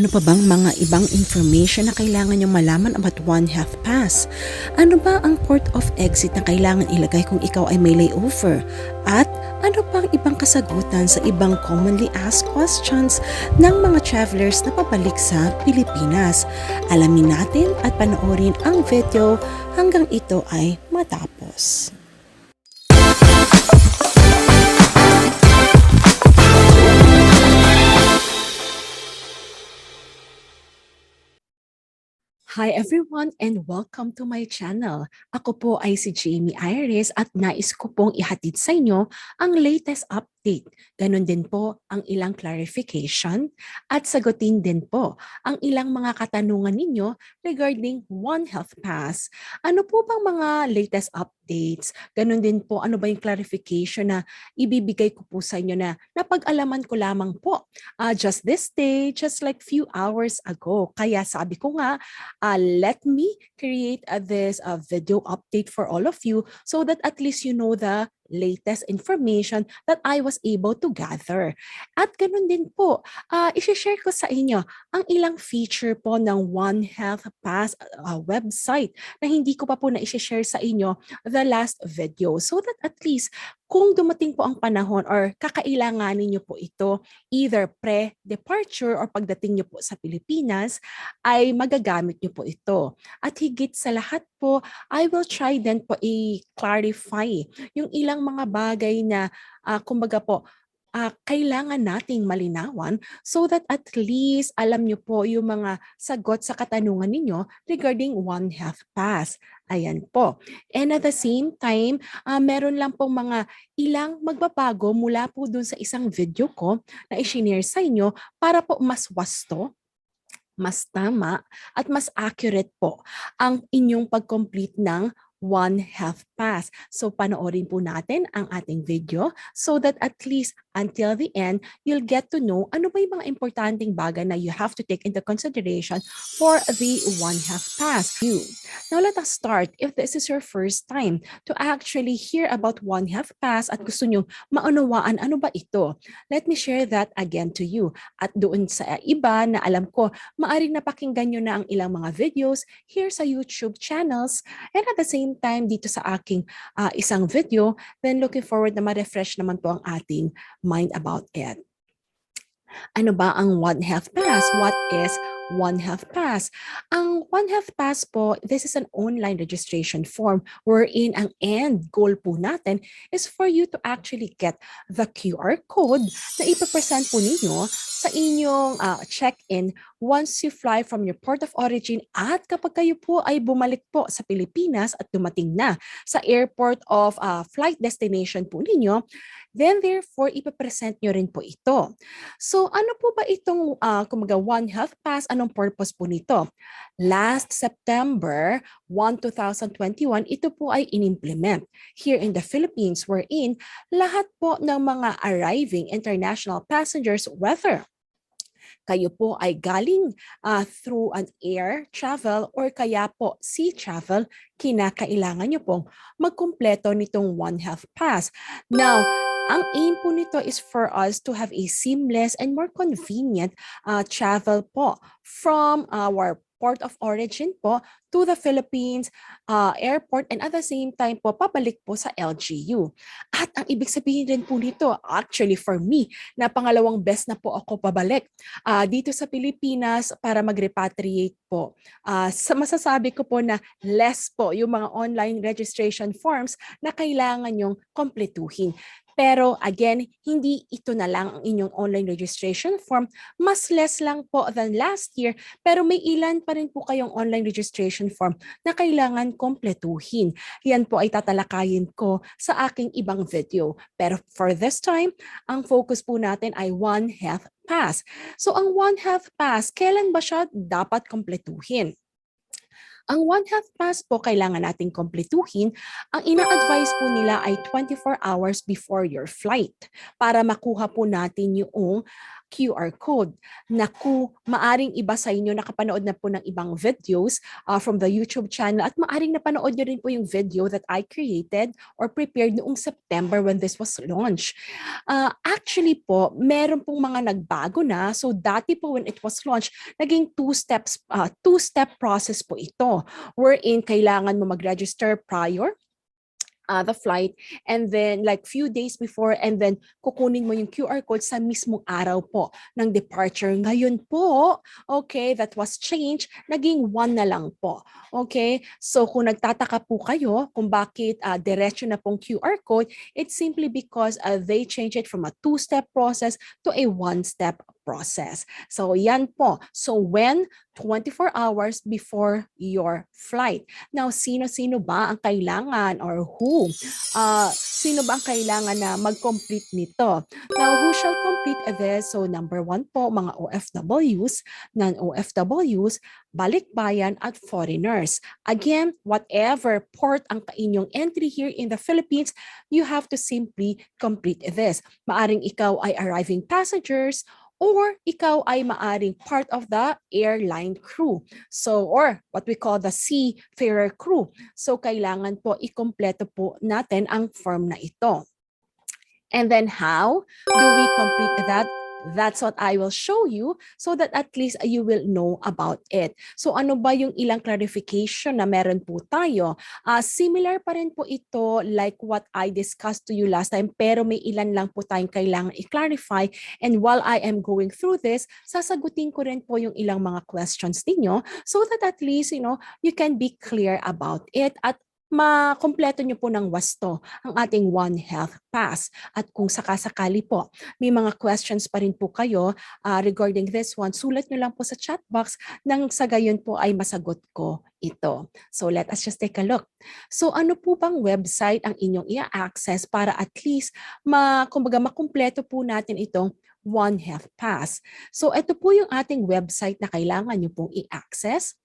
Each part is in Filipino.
Ano pa bang mga ibang information na kailangan niyong malaman about One HealthPass? Ano ba ang port of exit na kailangan ilagay kung ikaw ay may layover? At ano pang ibang kasagutan sa ibang commonly asked questions ng mga travelers na pabalik sa Pilipinas? Alamin natin at panoorin ang video hanggang ito ay matapos. Hi everyone and welcome to my channel. Ako po ay si Jamey Iris at nais ko pong ihatid sa inyo ang latest update. Ganon din po ang ilang clarification at sagutin din po ang ilang mga katanungan ninyo regarding One HealthPass. Ano po bang mga latest updates? Ganon din po ano ba yung clarification na ibibigay ko po sa inyo na napag-alaman ko lamang po just this day, just like few hours ago. Kaya sabi ko nga, let me create this video update for all of you so that at least you know the latest information that I was able to gather. At ganun din po, i-share ko sa inyo ang ilang feature po ng One HealthPass website na hindi ko pa po na-share sa inyo the last video so that at least kung dumating po ang panahon or kakailanganin niyo po ito either pre-departure or pagdating niyo po sa Pilipinas ay magagamit niyo po ito. At higit sa lahat po, I will try din po i-clarify yung ilang mga bagay na kumbaga po kailangan nating malinawan so that at least alam niyo po yung mga sagot sa katanungan ninyo regarding One HealthPass. Ayan po. And at the same time, meron lang pong mga ilang magbabago mula po dun sa isang video ko na i-share sa inyo para po mas wasto, mas tama at mas accurate po ang inyong pag-complete ng One HealthPass. So panoorin po natin ang ating video so that at least until the end, you'll get to know ano ba yung mga importanteng bagay na you have to take into consideration for the One HealthPass. Now let us start. If this is your first time to actually hear about One HealthPass at gusto nyo maunawaan ano ba ito, let me share that again to you. At doon sa iba na alam ko, maaring napakinggan nyo na ang ilang mga videos here sa YouTube channels and at the same time dito sa aking isang video, then looking forward na ma-refresh naman po ang ating mind about it. Ano ba ang One HealthPass? What is One HealthPass? Ang One HealthPass po, this is an online registration form wherein ang end goal po natin is for you to actually get the QR code na ipapresent po ninyo sa inyong check-in once you fly from your port of origin at kapag kayo po ay bumalik po sa Pilipinas at dumating na sa airport of flight destination po ninyo, then therefore ipapresent nyo rin po ito. So ano po ba itong kumaga One HealthPass? Anong purpose po nito? Last September 1, 2021, ito po ay inimplement here in the Philippines wherein lahat po ng mga arriving international passengers, whether kayo po ay galing through an air travel or kaya po sea travel, kinakailangan nyo pong magkumpleto nitong One HealthPass. Now, ang aim po nito is for us to have a seamless and more convenient travel po from our port of origin po to the Philippines airport and at the same time po pabalik po sa LGU. At ang ibig sabihin rin po nito, actually for me, na pangalawang best na po ako pabalik dito sa Pilipinas para mag-repatriate po. Masasabi ko po na less po yung mga online registration forms na kailangan yung kompletuhin. Pero again, hindi ito na lang ang inyong online registration form. Mas less lang po than last year, pero may ilan pa rin po kayong online registration form na kailangan kompletuhin. Yan po ay tatalakayin ko sa aking ibang video. Pero for this time, ang focus po natin ay One HealthPass. So ang One HealthPass, kailan ba siya dapat kompletuhin? Ang One HealthPass po kailangan nating kompletuhin. Ang ina-advise po nila ay 24 hours before your flight para makuha po natin yung QR code. Naku, maaring iba sa inyo nakapanood na po ng ibang videos from the YouTube channel at maaring napanood nyo rin po yung video that I created or prepared noong September when this was launched. Actually po, meron pong mga nagbago na. So dati po when it was launched, naging two-step process po ito wherein kailangan mo mag-register prior the flight and then like few days before and then kukunin mo yung QR code sa mismong araw po ng departure. Ngayon po, okay, that was changed, naging one na lang po. Okay, so kung nagtataka po kayo kung bakit diretso na pong QR code, it's simply because they changed it from a two-step process to a one-step process. So yan po. So when 24 hours before your flight. Now, sino-sino ba ang kailangan or who? Sino ba ang kailangan na mag-complete nito? Now, who shall complete this? So, number 1 po, mga OFWs, non-OFWs, balikbayan at foreigners. Again, whatever port ang inyong entry here in the Philippines, you have to simply complete this. Maaring ikaw ay arriving passengers, or ikaw ay maaring part of the airline crew. So, or what we call the seafarer crew. So, kailangan po ikumpleto po natin ang form na ito. And then how do we complete that? That's what I will show you so that at least you will know about it. So ano ba yung ilang clarification na meron po tayo? Similar pa rin po ito like what I discussed to you last time, pero may ilan lang po tayong kailangan i-clarify. And while I am going through this, sasagutin ko rin po yung ilang mga questions ninyo so that at least, you can be clear about it at makompleto nyo po ng wasto ang ating One HealthPass. At kung sakasakali po, may mga questions pa rin po kayo regarding this one, sulat nyo lang po sa chat box nang sa gayon po ay masagot ko ito. So let us just take a look. So ano po bang website ang inyong i-access para at least makumpleto po natin itong One HealthPass? So ito po yung ating website na kailangan nyo pong i-access.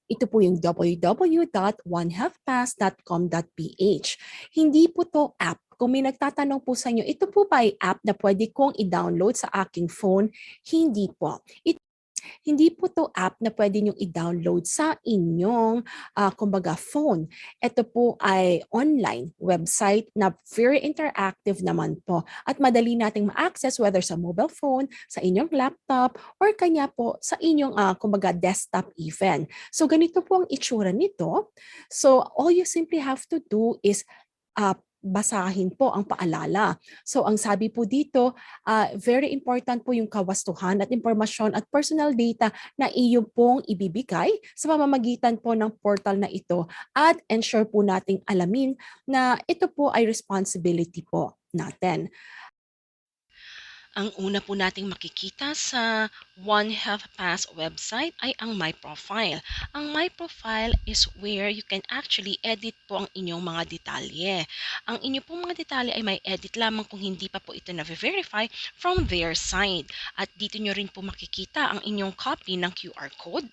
Ito po yung www.onehealthpass.com.ph. Hindi po to app. Kung may nagtatanong po sa inyo, ito po ba ay app na pwede kong i-download sa aking phone? Hindi po. Hindi po to app na pwede nyo i-download sa inyong phone. Ito po ay online website na very interactive naman po at madali nating ma-access whether sa mobile phone, sa inyong laptop, or kanya po sa inyong desktop even. So ganito po ang itsura nito. So all you simply have to do is basahin po ang paalala. So ang sabi po dito, very important po yung kawastuhan at impormasyon at personal data na iyo pong ibibigay sa pamamagitan po ng portal na ito at ensure po nating alamin na ito po ay responsibility po natin. Ang una po nating makikita sa One HealthPass website ay ang My Profile. Ang My Profile is where you can actually edit po ang inyong mga detalye. Ang inyong pong mga detalye ay may edit lamang kung hindi pa po ito na-verify from their side. At dito nyo rin po makikita ang inyong copy ng QR code.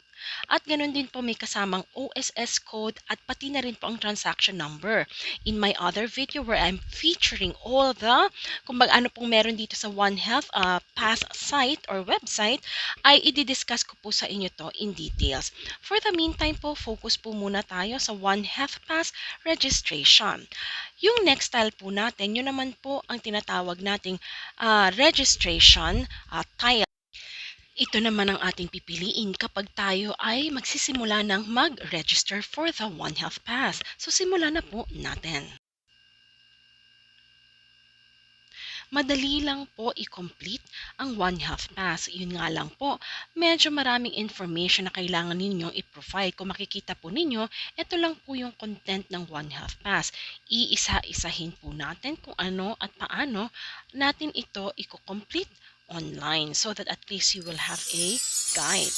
At ganoon din po may kasamang OSS code at pati na rin po ang transaction number. In my other video where I'm featuring all the, ano pong meron dito sa One HealthPass site or website, ay i-discuss ko po sa inyo to in details. For the meantime po, focus po muna tayo sa One HealthPass registration. Yung next style po natin, yun naman po ang tinatawag nating registration tile. Ito naman ang ating pipiliin kapag tayo ay magsisimula ng mag-register for the One HealthPass. So simula na po natin. Madali lang po i-complete ang One HealthPass. Yun nga lang po, medyo maraming information na kailangan ninyong i-provide. Kung makikita po ninyo, ito lang po yung content ng One HealthPass. Iisa-isahin po natin kung ano at paano natin ito i-complete online so that at least you will have a guide.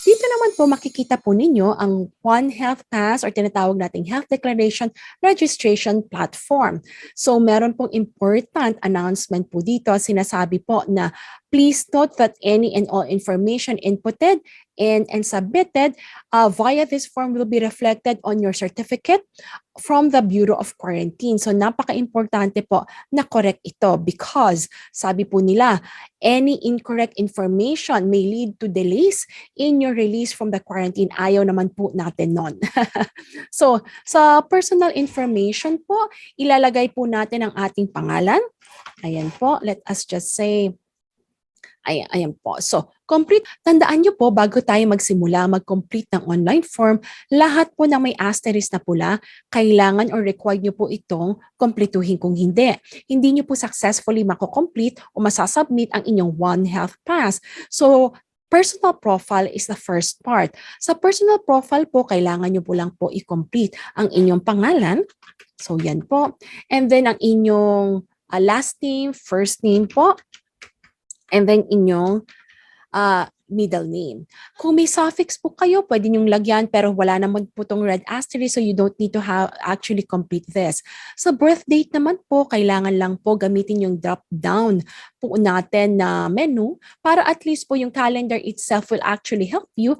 Dito naman po makikita po ninyo ang One HealthPass or tinatawag nating Health Declaration Registration Platform. So meron pong important announcement po dito. Sinasabi po na Please note that any and all information inputted and submitted via this form will be reflected on your certificate from the Bureau of Quarantine. So napaka-importante po na correct ito because sabi po nila, any incorrect information may lead to delays in your release from the quarantine. Ayaw naman po natin nun. So sa personal information po, ilalagay po natin ang ating pangalan. Ayan po, let us just say, ayan po. So, complete. Tandaan nyo po, bago tayo magsimula, mag-complete ng online form, lahat po ng may asterisk na pula, kailangan or required nyo po itong kompletuhin. Kung hindi nyo po successfully mako-complete o masasubmit ang inyong One HealthPass. So, personal profile is the first part. Sa personal profile po, kailangan nyo po lang po i-complete ang inyong pangalan. So, yan po. And then, ang inyong last name, first name po, and then inyong middle name. Kung may suffix po kayo, pwede nyong lagyan pero wala naman po itong red asterisk so you don't need to actually complete this. Sa birth date naman po, kailangan lang po gamitin yung drop down po natin na menu para at least po yung calendar itself will actually help you,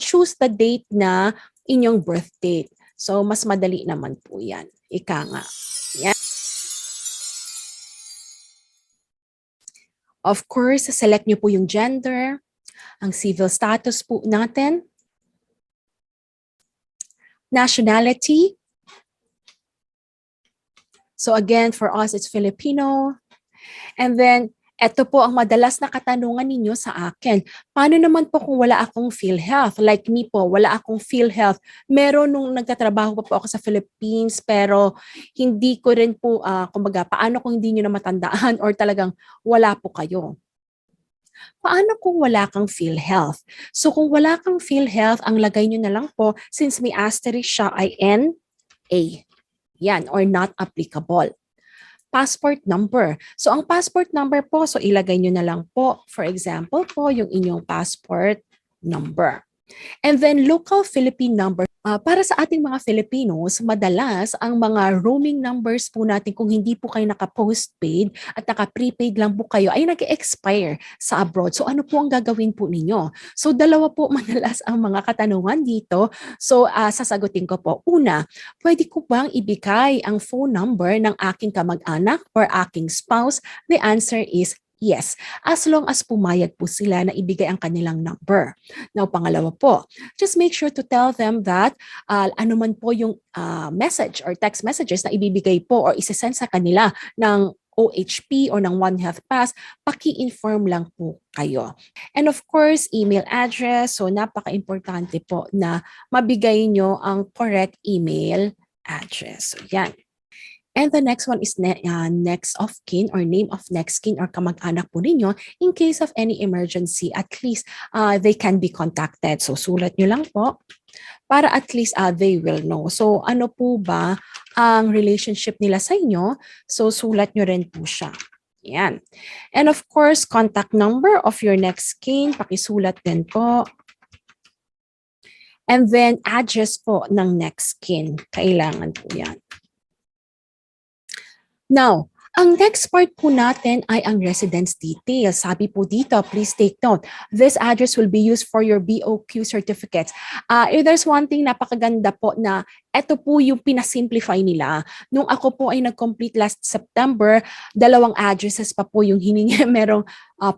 choose the date na inyong birth date. So, mas madali naman po yan. Ika nga. Yan. Of course, select nyo po yung gender, ang civil status po natin, nationality. So again, for us, it's Filipino. And then, eto po ang madalas na katanungan ninyo sa akin. Paano naman po kung wala akong PhilHealth? Like me po, wala akong PhilHealth. Meron nung nagtatrabaho pa po ako sa Philippines pero hindi ko rin po, kumbaga, paano kung hindi nyo na matandaan or talagang wala po kayo? Paano kung wala kang PhilHealth? So kung wala kang PhilHealth, ang lagay nyo na lang po, since may asterisk siya ay NA. Yan, or not applicable. Passport number. So ang passport number po, so ilagay nyo na lang po, for example po, yung inyong passport number. And then local Philippine number. Para sa ating mga Filipinos, madalas ang mga roaming numbers po natin kung hindi po kayo naka-postpaid at naka-prepaid lang po kayo ay nag-expire sa abroad. So ano po ang gagawin po ninyo? So dalawa po madalas ang mga katanungan dito. So sasagutin ko po. Una, pwede ko bang ibigay ang phone number ng aking kamag-anak or aking spouse? The answer is yes, as long as pumayag po sila na ibigay ang kanilang number. Now, pangalawa po, just make sure to tell them that ano man po yung message or text messages na ibibigay po or isesend sa kanila ng OHP o ng One HealthPass, paki-inform lang po kayo. And of course, email address. So, napaka-importante po na mabigay nyo ang correct email address. So, yan. And the next one is next of kin or name of next kin or kamag-anak po ninyo. In case of any emergency, at least they can be contacted. So sulat nyo lang po para at least they will know. So ano po ba ang relationship nila sa inyo? So sulat nyo rin po siya. Yan. And of course, contact number of your next kin. Pakisulat din po. And then address po ng next kin. Kailangan po yan. Now, ang next part po natin ay ang residence details. Sabi po dito, please take note, this address will be used for your BOQ certificates. If there's one thing napakaganda po na ito po yung pinasimplify nila. Nung ako po ay nag-complete last September, 2 addresses pa po yung hiningi. Merong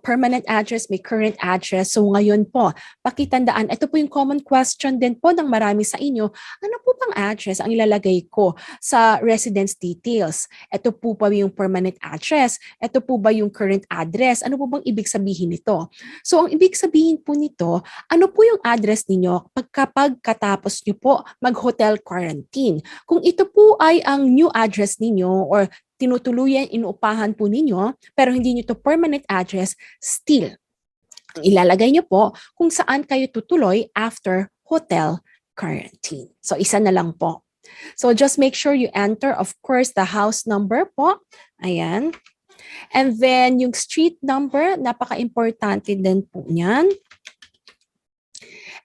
permanent address, may current address. So ngayon po, pakitandaan, ito po yung common question din po ng marami sa inyo. Ano po bang address ang ilalagay ko sa residence details? Ito po ba yung permanent address? Ito po ba yung current address? Ano po bang ibig sabihin nito? So ang ibig sabihin po nito, ano po yung address ninyo kapag katapos nyo po mag-hotel quarantine? Kung ito po ay ang new address ninyo or tinutuluyan, inuupahan po ninyo, pero hindi nyo to permanent address, still, ilalagay nyo po kung saan kayo tutuloy after hotel quarantine. So, isa na lang po. So, just make sure you enter, of course, the house number po. Ayan. And then, yung street number, napaka-importante din po niyan.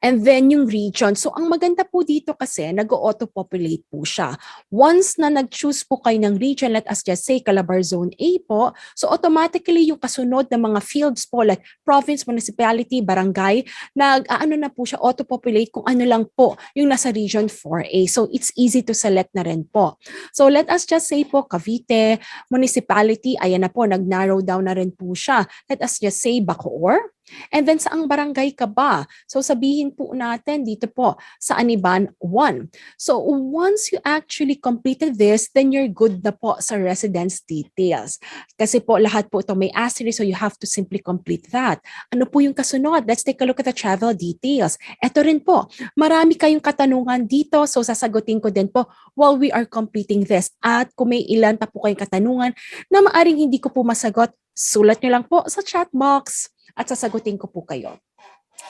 And then yung region. So ang maganda po dito kasi nag-auto-populate po siya. Once na nag-choose po kayo ng region, let us just say Calabar Zone A po, so automatically yung kasunod ng mga fields po like province, municipality, barangay, nag-ano na po siya, auto-populate kung ano lang po yung nasa region 4A. So it's easy to select na rin po. So let us just say po Cavite, municipality, ayan na po, nag-narrow down na rin po siya. Let us just say Bacoor. And then saang barangay ka ba? So sabihin po natin dito po sa Aniban 1. So once you actually completed this, then you're good na po sa residence details. Kasi po lahat po ito may asterisk, so you have to simply complete that. Ano po yung kasunod? Let's take a look at the travel details. Ito rin po, marami kayong katanungan dito, so sasagutin ko din po while we are completing this. At kung may ilan pa po kayong katanungan na maaring hindi ko po masagot, sulat nyo lang po sa chat box at sasagutin ko po kayo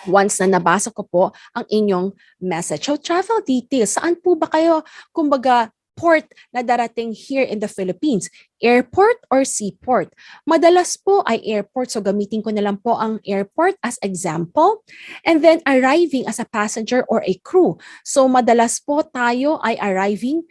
once na nabasa ko po ang inyong message. So travel details, saan po ba kayo, kumbaga, port na darating here in the Philippines? Airport or seaport? Madalas po ay airport, so gamitin ko na lang po ang airport as example. And then arriving as a passenger or a crew. So madalas po tayo ay arriving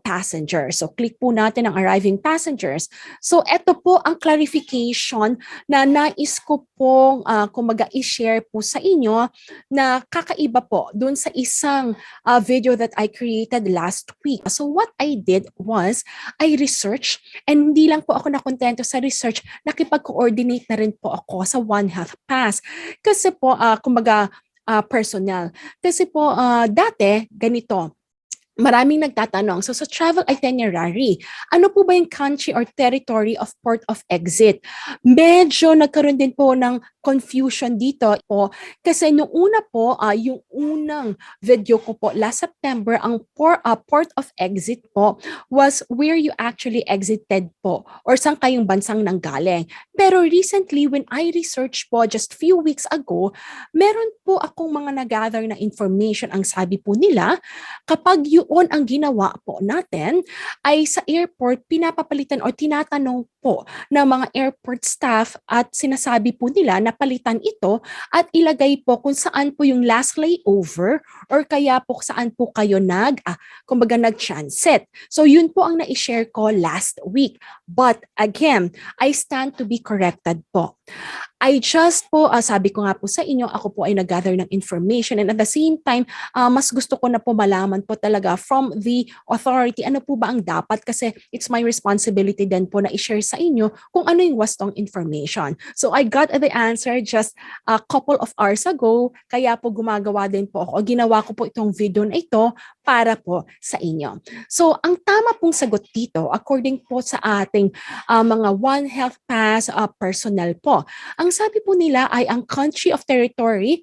passenger. So click po natin ang arriving passengers. So ito po ang clarification na nais ko pong kumbaga i-share po sa inyo na kakaiba po dun sa isang video that I created last week. So what I did was I researched, and hindi lang po ako nakontento sa research, nakipag-coordinate na rin po ako sa One HealthPass. Kasi po, kumbaga, personal. Kasi po, dati, ganito, maraming nagtatanong, so sa travel itinerary, ano po ba yung country or territory of port of exit? Medyo nagkaroon din po ng confusion dito po kasi nung una po, yung unang video ko po last September, ang port of exit po was where you actually exited po or saan kayong bansang nanggaling. Pero recently, when I researched po just few weeks ago, meron po akong mga nag-gather na information. Ang sabi po nila, kapag yun ang ginawa po natin, ay sa airport pinapapalitan o tinatanong po ng mga airport staff at sinasabi po nila na palitan ito at ilagay po kung saan po yung last layover or kaya po saan po kayo kumbaga nag-transit. So yun po ang na-share ko last week. But again, I stand to be corrected po. I just po, sabi ko nga po sa inyo, ako po ay nag-gather ng information and at the same time, mas gusto ko na po malaman po talaga from the authority, ano po ba ang dapat kasi it's my responsibility din po na i-share sa inyo kung ano yung wastong information. So I got the answer just a couple of hours ago, kaya po gumagawa din po ako, ginawa ko po itong video na ito para po sa inyo. So ang tama pong sagot dito, according po sa ating mga One HealthPass personnel po, ang sabi po nila ay ang country or territory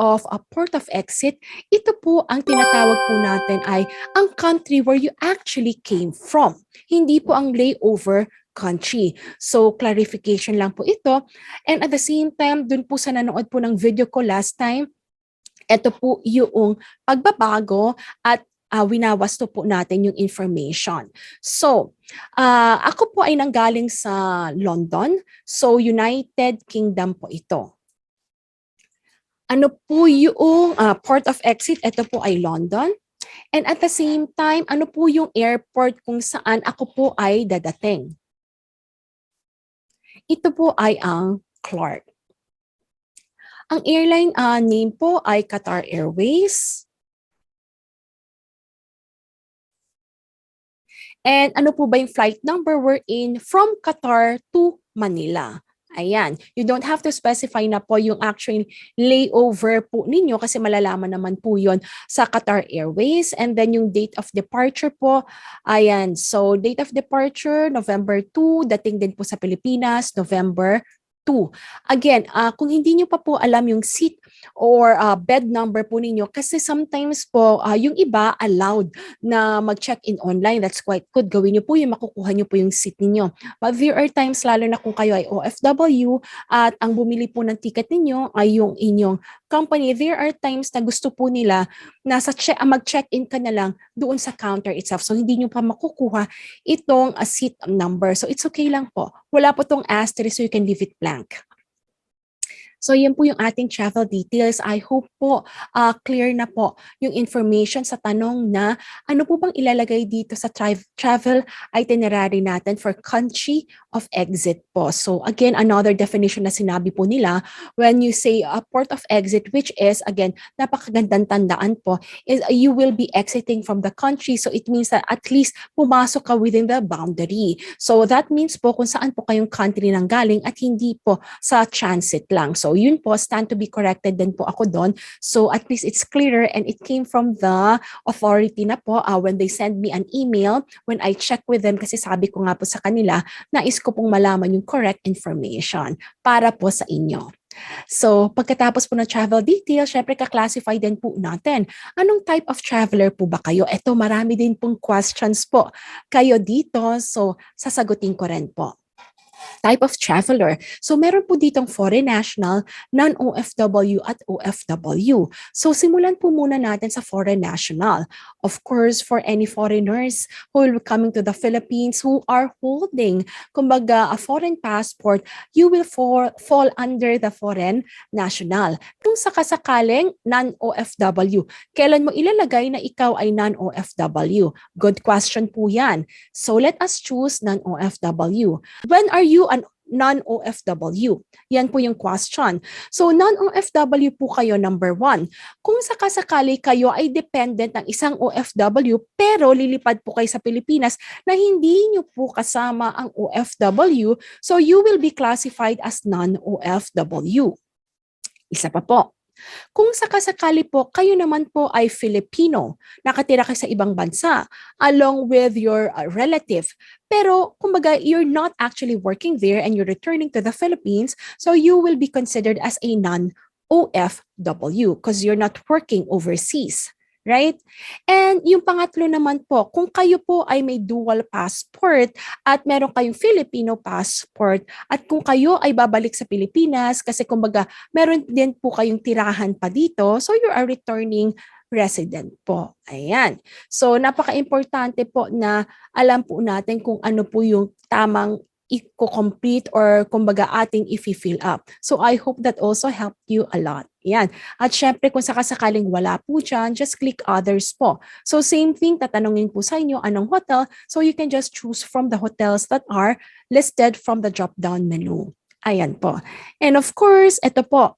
of a port of exit, ito po ang tinatawag po natin ay ang country where you actually came from. Hindi po ang layover country. So clarification lang po ito. And at the same time, dun po sa nanood po ng video ko last time, ito po yung pagbabago at winawasto po natin yung information. So, ako po ay nanggaling sa London. So, United Kingdom po ito. Ano po yung port of exit? Ito po ay London. And at the same time, ano po yung airport kung saan ako po ay dadating? Ito po ay ang Clark. Ang airline name po ay Qatar Airways. And ano po ba yung flight number? We're in from Qatar to Manila. Ayan, you don't have to specify na po yung actual layover po ninyo kasi malalaman naman po yon sa Qatar Airways. And then yung date of departure po, ayan, so date of departure, November 2, dating din po sa Pilipinas, November 2. Again, kung hindi nyo pa po alam yung seat or bed number po ninyo, kasi sometimes po yung iba allowed na mag-check-in online. That's quite good. Gawin nyo po yung makukuha nyo po yung seat ninyo. But there are times, lalo na kung kayo ay OFW at ang bumili po ng ticket ninyo ay yung inyong company, there are times na gusto po nila na mag-check-in ka na lang doon sa counter itself. So hindi nyo pa makukuha itong seat number. So it's okay lang po. Wala po tong asterisk so you can leave it blank. So yan po yung ating travel details. I hope po clear na po yung information sa tanong na ano po bang ilalagay dito sa travel itinerary natin for country of exit po. So again, another definition na sinabi po nila when you say a port of exit, which is again, napakagandang tandaan po, is you will be exiting from the country. So it means that at least pumasok ka within the boundary. So that means po kung saan po kayong country nang galing at hindi po sa transit lang. So yun po, stand to be corrected din po ako doon. So at least it's clearer and it came from the authority na po when they send me an email, when I check with them kasi sabi ko nga po sa kanila, nais ko pong malaman yung correct information para po sa inyo. So, pagkatapos po ng travel details, syempre ka-classify din po natin. Anong type of traveler po ba kayo? Ito, marami din pong questions po kayo dito. So, sasagutin ko rin po. Type of traveler. So meron po ditong foreign national, non-OFW at OFW. So simulan po muna natin sa foreign national. Of course, for any foreigners who will be coming to the Philippines who are holding, kumbaga, a foreign passport, you will fall under the foreign national. Kung sakasakaling non-OFW, kailan mo ilalagay na ikaw ay non-OFW? Good question po yan. So let us choose non-OFW. When are you an non-OFW? Yan po yung question. So, non-OFW po kayo, number 1. Kung sakasakali kayo ay dependent ng isang OFW, pero lilipad po kayo sa Pilipinas na hindi nyo po kasama ang OFW, so you will be classified as non-OFW. Isa pa po. Kung sakasakali po, kayo naman po ay Filipino, nakatira kayo sa ibang bansa, along with your relative. Pero, kumbaga, you're not actually working there and you're returning to the Philippines, so you will be considered as a non-OFW because you're not working overseas. Right? And yung pangatlo naman po, kung kayo po ay may dual passport at meron kayong Filipino passport at kung kayo ay babalik sa Pilipinas kasi kumbaga meron din po kayong tirahan pa dito, so you are returning resident po. Ayan. So napaka-importante po na alam po natin kung ano po yung tamang i-complete or kumbaga ating i-fill up. So I hope that also helped you a lot. Yan. At syempre kung sakasakaling wala po dyan, just click others po. So same thing, tatanungin po sa inyo anong hotel. So you can just choose from the hotels that are listed from the drop-down menu. Ayan po. And of course, ito po.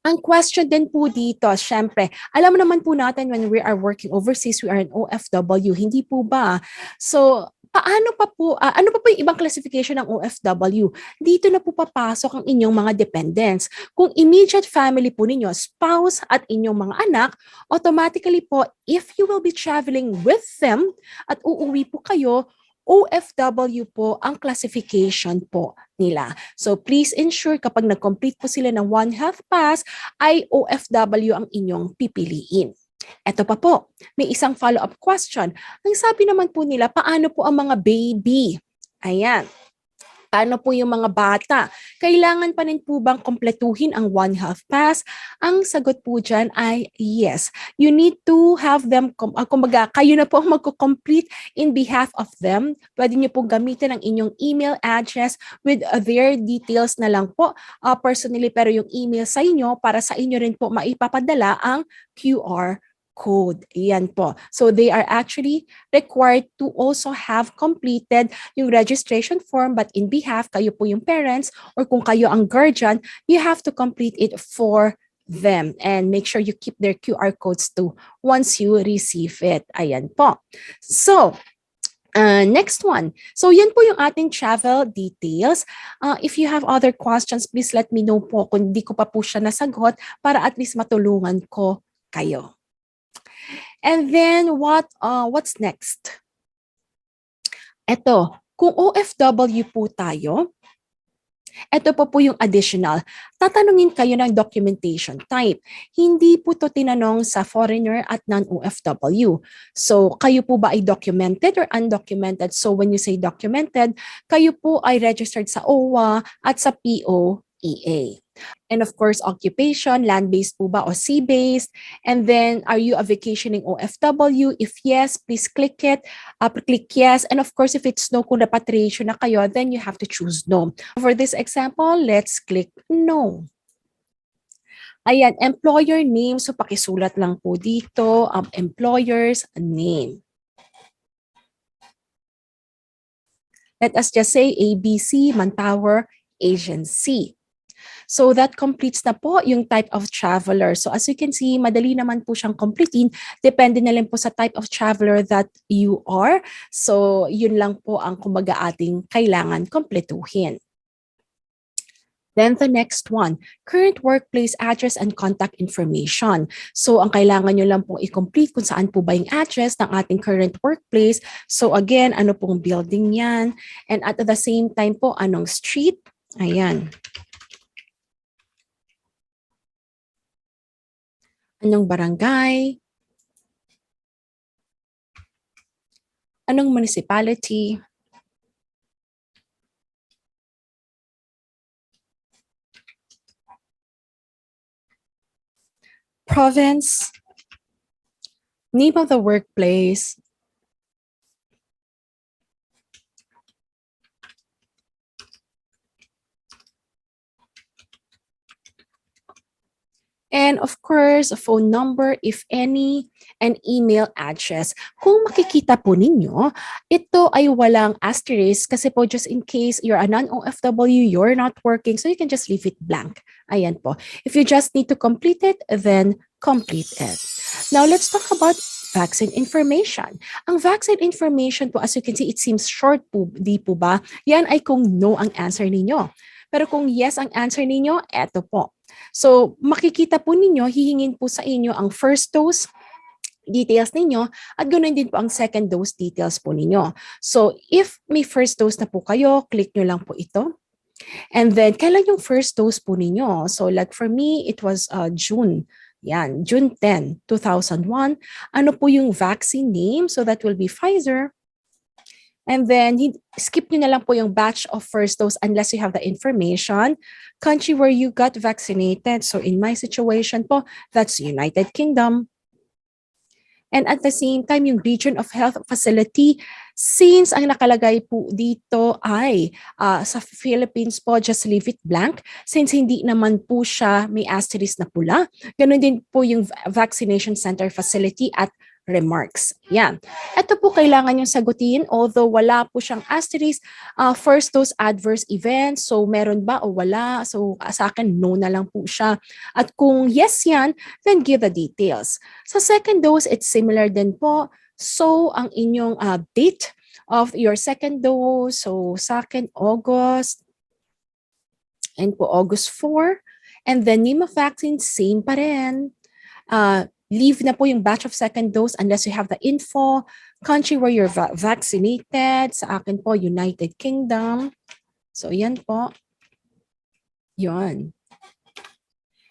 Ang question din po dito, syempre, alam naman po natin when we are working overseas, we are an OFW, hindi po ba? So, paano pa po, ano pa po yung ibang classification ng OFW? Dito na po papasok ang inyong mga dependents. Kung immediate family po ninyo, spouse at inyong mga anak, automatically po, if you will be traveling with them at uuwi po kayo, OFW po ang classification po nila. So please ensure kapag nag-complete po sila ng One HealthPass ay OFW ang inyong pipiliin. Ito pa po, may isang follow-up question. Ang sabi naman po nila, paano po ang mga baby? Ayan. Paano po yung mga bata? Kailangan pa rin po bang kompletuhin ang One HealthPass? Ang sagot po dyan ay yes. You need to have them, kumbaga, kayo na po ang magko-complete in behalf of them. Pwede nyo po gamitin ang inyong email address with their details na lang po personally, pero yung email sa inyo, para sa inyo rin po maipapadala ang QR code. Yan po. So they are actually required to also have completed yung registration form, but in behalf, kayo po yung parents or kung kayo ang guardian, you have to complete it for them and make sure you keep their QR codes too once you receive it. Ayan po. So, next one. So yan po yung ating travel details. If you have other questions, please let me know po kung di ko pa po siya nasagot para at least matulungan ko kayo. And then what's next? Ito, kung OFW po tayo, ito po yung additional. Tatanungin kayo ng documentation type. Hindi po to tinanong sa foreigner at non-OFW. So, kayo po ba ay documented or undocumented? So, when you say documented, kayo po ay registered sa OWA at sa POEA. And of course, occupation, land-based po ba o sea-based? And then, are you a vacationing OFW? If yes, please click it. Click yes. And of course, if it's no, kung repatriation na kayo, then you have to choose no. For this example, let's click no. Ayan, employer name. So, pakisulat lang po dito, employer's name. Let us just say ABC Manpower Agency. So that completes na po yung type of traveler. So as you can see, madali naman po siyang completein. Depende na lang po sa type of traveler that you are. So yun lang po ang kumbaga ating kailangan kompletuhin. Then the next one, current workplace address and contact information. So ang kailangan nyo lang pong i-complete kung saan po ba yung address ng ating current workplace. So again, ano pong building yan. And at the same time po, anong street. Ayan. Anong barangay? Anong municipality? Province? Name of the workplace? And of course, a phone number, if any, and email address. Kung makikita po ninyo, ito ay walang asterisk kasi po just in case you're a non-OFW, you're not working, so you can just leave it blank. Ayan po. If you just need to complete it, then complete it. Now, let's talk about vaccine information. Ang vaccine information po, as you can see, it seems short po, di po ba? Yan ay kung no ang answer ninyo. Pero kung yes ang answer ninyo, eto po. So, makikita po ninyo, hihingin po sa inyo ang first dose details ninyo at ganoon din po ang second dose details po ninyo. So, if may first dose na po kayo, click nyo lang po ito. And then, kailan yung first dose po ninyo? So, like for me, it was June. Yan, June 10, 2001. Ano po yung vaccine name? So, that will be Pfizer. And then, skip nyo na lang po yung batch of first dose unless you have the information. Country where you got vaccinated. So, in my situation po, that's United Kingdom. And at the same time, yung region of health facility, since ang nakalagay po dito ay sa Philippines po, just leave it blank. Since hindi naman po siya may asterisk na pula. Ganun din po yung vaccination center facility at remarks. Yan. Ito po kailangan yung sagutin, although wala po siyang asterisk. First dose adverse events, so meron ba o wala? So sa akin, no na lang po siya. At kung yes yan, then give the details. Sa second dose, it's similar din po. So ang inyong date of your second dose, so sa akin, August, and po August 4. And the name of vaccine, same pa rin. Leave na po yung batch of second dose unless you have the info. Country where you're vaccinated. Sa akin po, United Kingdom. So, yan po. Yun.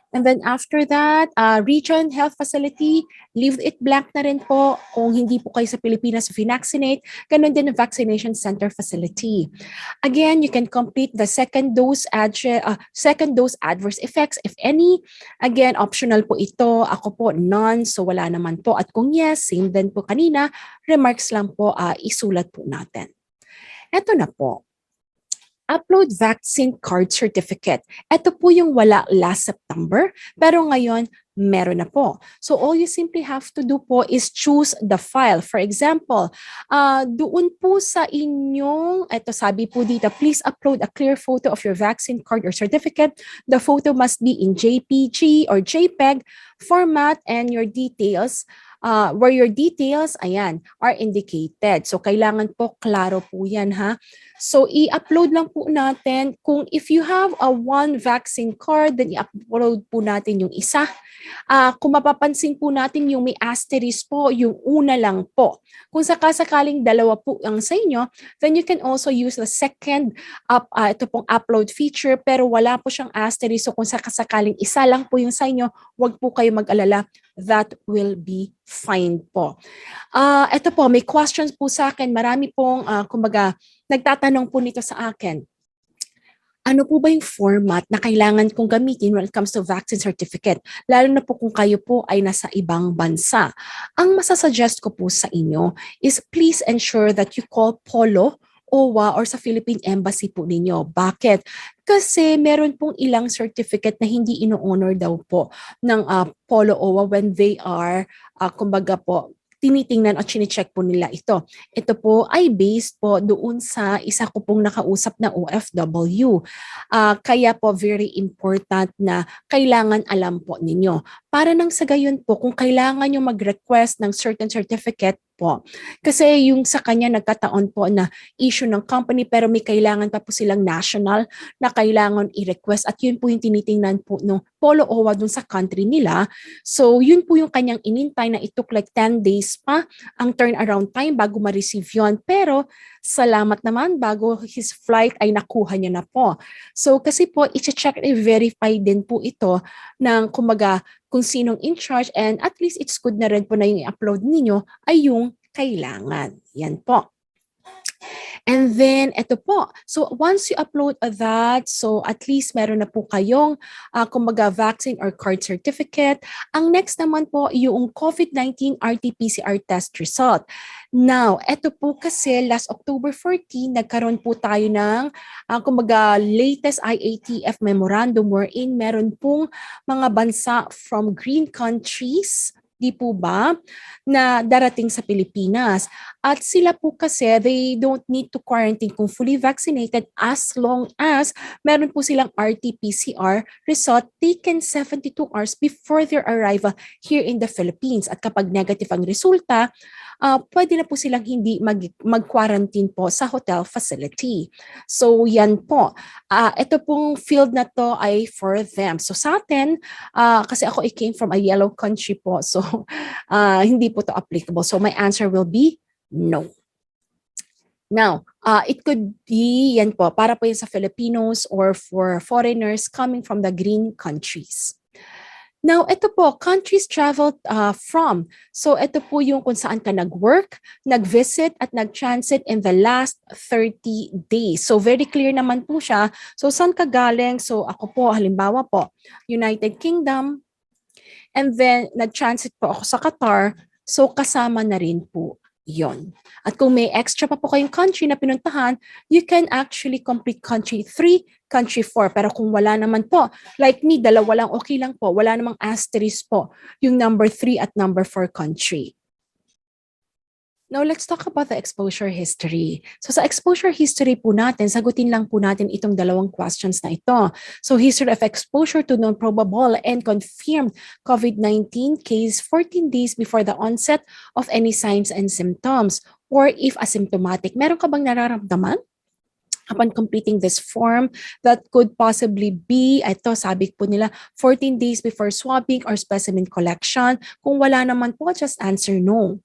And then after that, region, health facility, leave it blank na rin po kung hindi po kayo sa Pilipinas vaccinate. Ganun din ang vaccination center facility. Again, you can complete the second dose adverse effects, if any. Again, optional po ito. Ako po, none. So wala naman po. At kung yes, same din po kanina, remarks lang po, isulat po natin. Ito na po. Upload vaccine card certificate. Ito po yung wala last September, pero ngayon meron na po. So all you simply have to do po is choose the file. For example, doon po sa inyong, ito sabi po dito, please upload a clear photo of your vaccine card or certificate. The photo must be in JPG or JPEG format and your details. Where your details, ayan, are indicated. So, kailangan po, klaro po yan, ha? So, i-upload lang po natin. Kung if you have a one vaccine card, then i-upload po natin yung isa. Kung mapapansin po natin yung may asterisk po, yung una lang po. Kung sakasakaling dalawa po ang sa inyo, then you can also use the second ito pong upload feature, pero wala po siyang asterisk. So, kung sakasakaling isa lang po yung sa inyo, wag po kayo mag-alala. That will be fine po. Ito po, may questions po sa akin. Marami pong, kumbaga, nagtatanong po nito sa akin. Ano po ba yung format na kailangan kong gamitin when it comes to vaccine certificate? Lalo na po kung kayo po ay nasa ibang bansa. Ang masasuggest ko po sa inyo is please ensure that you call POLO, OWA, or sa Philippine Embassy po ninyo. Bakit? Kasi meron pong ilang certificate na hindi ino-honor daw po ng POLO, OWA when they are, kumbaga po, tinitingnan o chine-check po nila ito. Ito po ay based po doon sa isa ko pong nakausap na OFW. Kaya po very important na kailangan alam po ninyo. Para nang sa gayon po, kung kailangan nyo mag-request ng certain certificate po, kasi yung sa kanya nagkataon po na issue ng company pero may kailangan pa po silang national na kailangan i-request at yun po yung tinitingnan po no Polo OWA dun sa country nila. So yun po yung kanyang inintay na it took like 10 days pa ang turnaround time bago ma-receive yun. Pero salamat naman bago his flight ay nakuha niya na po. So kasi po i-check and verify din po ito ng kumbaga kung sinong in charge and at least it's good na rin po na yung i-upload ninyo ay yung kailangan. Yan po. And then, ito po. So, once you upload that, so at least meron na po kayong kumbaga vaccine or card certificate. Ang next naman po, yung COVID-19 RT-PCR test result. Now, ito po kasi last October 14, nagkaroon po tayo ng kumbaga latest IATF memorandum wherein meron pong mga bansa from green countries, di po ba, na darating sa Pilipinas. At sila po kasi, they don't need to quarantine kung fully vaccinated as long as meron po silang RT-PCR result taken 72 hours before their arrival here in the Philippines. At kapag negative ang resulta, pwede na po silang hindi mag-quarantine po sa hotel facility. So yan po. Ito pong field na to ay for them. So sa atin, kasi ako I came from a yellow country po, so hindi po to applicable. So my answer will be no. Now, it could be, yan po, para po yan sa Filipinos or for foreigners coming from the green countries. Now, ito po, countries traveled from. So, ito po yung kung saan ka nag-work, nag-visit, at nag-transit in the last 30 days. So, very clear naman po siya. So, saan ka galing? So, ako po, halimbawa po, United Kingdom, and then nag-transit po ako sa Qatar. So, kasama na rin po yon. At kung may extra pa po kayong country na pinuntahan, you can actually complete country 3, country 4. Pero kung wala naman po, like me, dalawa lang, okay lang po. Wala namang asterisk po yung number 3 at number 4 country. Now, let's talk about the exposure history. So sa exposure history po natin, sagutin lang po natin itong dalawang questions na ito. So history of exposure to known probable and confirmed COVID-19 case 14 days before the onset of any signs and symptoms. Or if asymptomatic, meron ka bang nararamdaman upon completing this form that could possibly be, ito sabi po nila, 14 days before swabbing or specimen collection? Kung wala naman po, just answer no.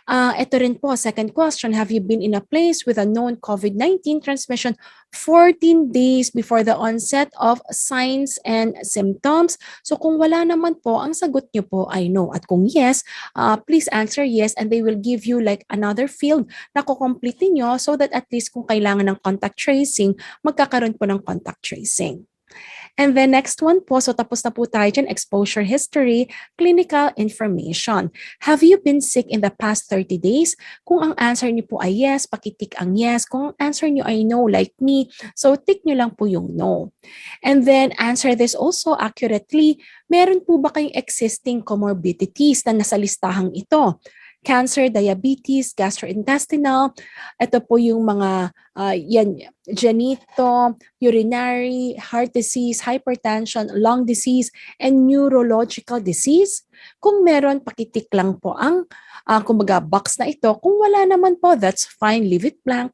Ito rin po, second question, have you been in a place with a known COVID-19 transmission 14 days before the onset of signs and symptoms? So kung wala naman po, ang sagot nyo po ay no. At kung yes, please answer yes and they will give you like another field na kukomplete nyo so that at least kung kailangan ng contact tracing, magkakaroon po ng contact tracing. And then next one po, so tapos na po tayo dyan, exposure history, clinical information. Have you been sick in the past 30 days? Kung ang answer niyo po ay yes, pakitik ang yes. Kung ang answer niyo ay no, like me, so tick niyo lang po yung no. And then answer this also accurately. Meron po ba kayong existing comorbidities na nasa listahang ito? Cancer, diabetes, gastrointestinal, ito po yung mga genito, urinary, heart disease, hypertension, lung disease, and neurological disease. Kung meron, pakitik lang po ang kumbaga box na ito. Kung wala naman po, that's fine, leave it blank.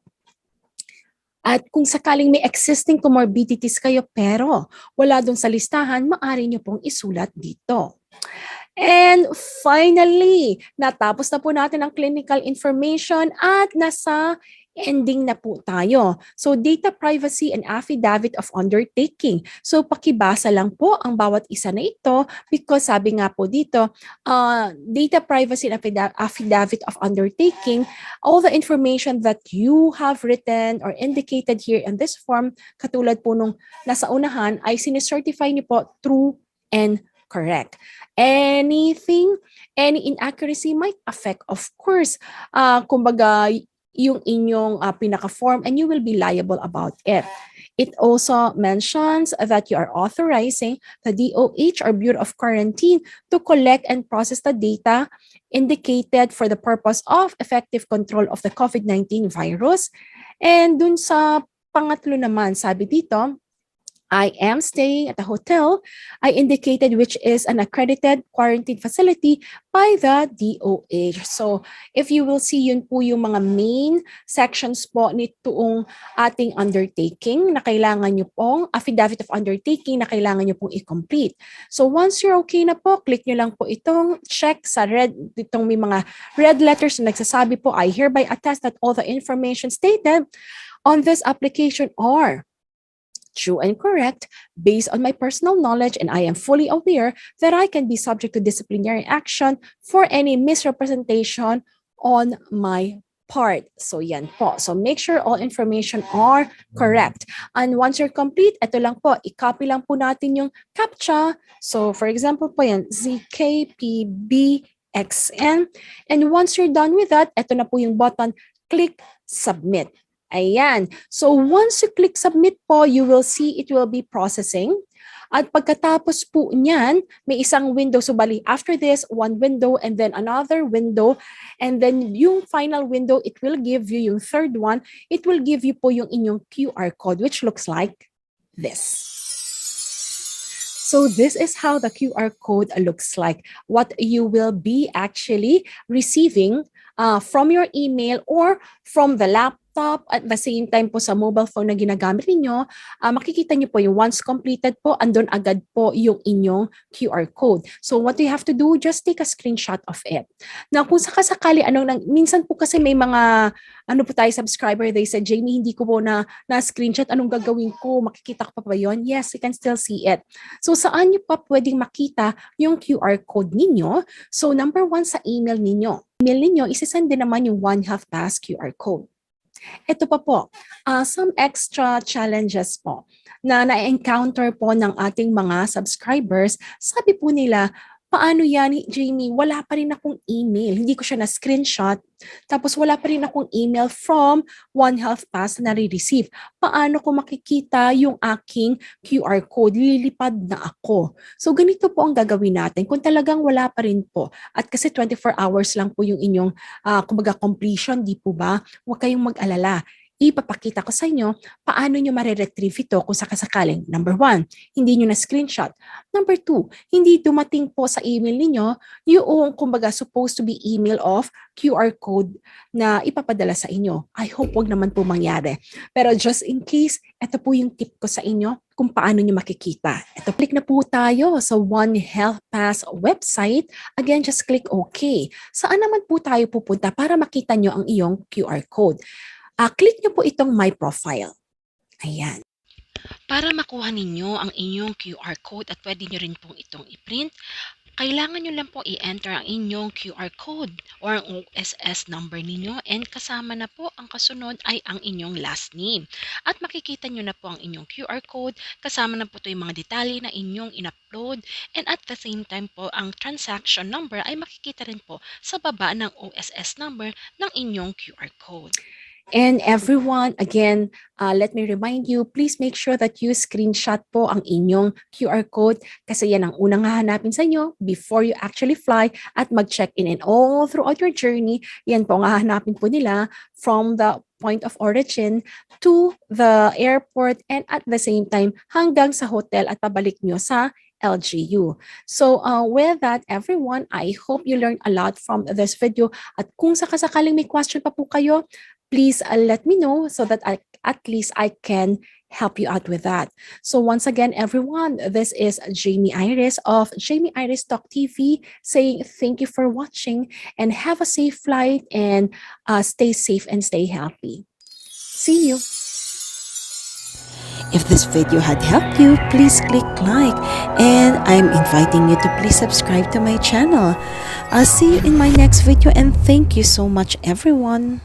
At kung sakaling may existing comorbidities kayo pero wala doon sa listahan, maaari nyo pong isulat dito. And finally, natapos na po natin ang clinical information at nasa ending na po tayo. So data privacy and affidavit of undertaking. So pakibasa lang po ang bawat isa na ito because sabi nga po dito, data privacy and affidavit of undertaking, all the information that you have written or indicated here in this form, katulad po nung nasa unahan, ay sinicertify niyo po true and correct. Any inaccuracy might affect, of course, kumbaga, yung inyong pinaka-form and you will be liable about it. It also mentions that you are authorizing the DOH or Bureau of Quarantine to collect and process the data indicated for the purpose of effective control of the COVID-19 virus. And dun sa pangatlo naman, sabi dito, I am staying at a hotel I indicated which is an accredited quarantine facility by the DOH. So if you will see, yun po yung mga main sections po nitong ating undertaking na kailangan nyo pong, affidavit of undertaking na kailangan nyo pong i-complete. So once you're okay na po, click nyo lang po itong check sa red, itong may mga red letters na nagsasabi po, I hereby attest that all the information stated on this application are true and correct based on my personal knowledge, and I am fully aware that I can be subject to disciplinary action for any misrepresentation on my part. So yan po. So make sure all information are correct. And once you're complete, ito lang po, i-copy lang po natin yung CAPTCHA. So for example po yan, ZKPBXN. And once you're done with that, ito na po yung button, click submit. Ayan. So once you click submit po, you will see it will be processing. At pagkatapos po niyan, may isang window. So bali, after this, one window and then another window. And then yung final window, it will give you yung third one. It will give you po yung inyong QR code, which looks like this. So this is how the QR code looks like. What you will be actually receiving from your email or from the laptop. At the same time po sa mobile phone na ginagamit ninyo, makikita nyo po yung once completed po, andun agad po yung inyong QR code. So what you have to do, just take a screenshot of it. Now kung sakasakali, minsan po kasi may mga, po tayo subscriber, they said, Jamie, hindi ko po na screenshot, anong gagawin ko? Makikita ko pa ba yun? Yes, you can still see it. So saan nyo pa pwedeng makita yung QR code ninyo? So number one, sa email ninyo. Email ninyo, isasend din naman yung One HealthPass QR code. Ito pa po, some extra challenges po na na-encounter po ng ating mga subscribers. Sabi po nila, paano yan, Jamie? Wala pa rin akong email. Hindi ko siya na-screenshot. Tapos wala pa rin akong email from One HealthPass na re-receive. Paano ko makikita yung aking QR code? Lilipad na ako. So ganito po ang gagawin natin. Kung talagang wala pa rin po, at kasi 24 hours lang po yung inyong kumbaga completion, di po ba? Huwag kayong mag-alala. Ipapakita ko sa inyo paano nyo mariretrieve ito kung sakasakaling. Number one, hindi nyo na screenshot. Number two, hindi dumating po sa email ninyo yung kumbaga supposed to be email of QR code na ipapadala sa inyo. I hope wag naman po mangyari. Pero just in case, ito po yung tip ko sa inyo kung paano nyo makikita. Ito, click na po tayo sa One HealthPass website. Again, just click OK. Saan naman po tayo pupunta para makita nyo ang iyong QR code? Click nyo po itong My Profile. Ayan. Para makuha ninyo ang inyong QR code at pwede nyo rin pong itong i-print, kailangan nyo lang po i-enter ang inyong QR code or ang OSS number ninyo, and kasama na po ang kasunod ay ang inyong last name. At makikita nyo na po ang inyong QR code, kasama na po ito yung mga detalye na inyong in-upload, and at the same time po ang transaction number ay makikita rin po sa baba ng OSS number ng inyong QR code. And everyone, again, let me remind you, please make sure that you screenshot po ang inyong QR code kasi yan ang unang hahanapin sa inyo before you actually fly at mag-check-in. And all throughout your journey, yan po ang hahanapin po nila from the point of origin to the airport and at the same time hanggang sa hotel at pabalik nyo sa LGU. So with that, everyone, I hope you learned a lot from this video. At kung sakasakaling may question pa po kayo, please let me know so that at least I can help you out with that. So once again, everyone, this is Jamey Iris of Jamey Iris Talk TV saying thank you for watching and have a safe flight and stay safe and stay healthy. See you! If this video had helped you, please click like, and I'm inviting you to please subscribe to my channel. I'll see you in my next video, and thank you so much everyone.